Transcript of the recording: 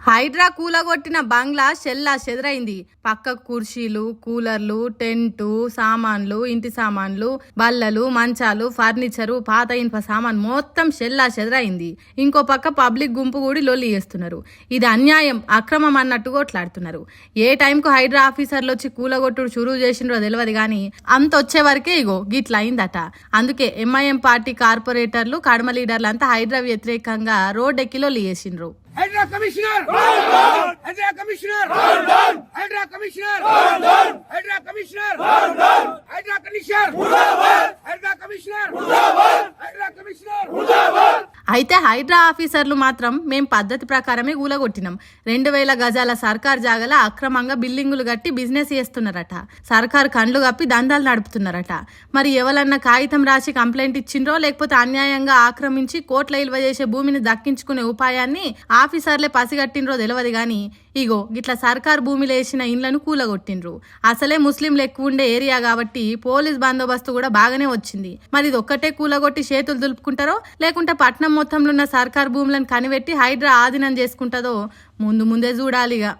హైడ్రా కూలగొట్టిన బంగ్లా షెల్లా చెదరైంది. పక్క కుర్చీలు, కూలర్లు, టెంటు సామాన్లు, ఇంటి సామాన్లు, బల్లలు, మంచాలు, ఫర్నిచరు, పాత ఇనుప సామాన్ మొత్తం షెల్లా చెదరైంది. ఇంకో పక్క పబ్లిక్ గుంపు కూడి లొల్లి చేస్తున్నారు. ఇది అన్యాయం, అక్రమం అన్నట్టు కొట్లాడుతున్నారు. ఏ టైంకు హైడ్రా ఆఫీసర్లు వచ్చి కూలగొట్టుడు చురువు చేసిండ్రో తెలియదు గాని అంత వచ్చే వరకే ఇగో గిట్లా అయిందట. అందుకే ఎంఐఎం పార్టీ కార్పొరేటర్లు, కడమ లీడర్లు అంతా హైడ్రా వ్యతిరేకంగా రోడ్డెక్కి లొల్లి చేసిండ్రు. HYDRAA commissioner HYDRAA commissioner HYDRAA commissioner HYDRAA commissioner HYDRAA commissioner HYDRAA commissioner HYDRAA commissioner. అయితే హైడ్రా ఆఫీసర్లు మాత్రం మేం పద్ధతి ప్రకారమే కూలగొట్టినాం. 2000 గజాల సర్కార్ జాగల అక్రమంగా బిల్డింగులు కట్టి బిజినెస్ చేస్తున్నారట. సర్కార్ కండ్లు కప్పి దందాలు నడుపుతున్నారట. మరి ఎవరన్నా కాగితం రాసి కంప్లైంట్ ఇచ్చిండ్రో లేకపోతే అన్యాయంగా ఆక్రమించి కోట్ల విలువ చేసే భూమిని దక్కించుకునే ఉపాయాన్ని ఆఫీసర్లే పసిగట్టిండ్రో తెలియదు గాని ఇగో గిట్ల సర్కార్ భూమిలో వేసిన ఇండ్లను కూలగొట్టిండ్రు. అసలే ముస్లింలు ఎక్కువ ఉండే ఏరియా కాబట్టి పోలీస్ బందోబస్తు కూడా బాగానే వచ్చింది. మరి ఇది ఒక్కటే కూలగొట్టి చేతులు దులుపుకుంటారో లేకుంటే పట్నం మొత్తంలో ఉన్న సర్కార్ భూములను కనిపెట్టి హైడ్రా ఆధీనం చేసుకుంటుందో ముందే చూడాలిగా.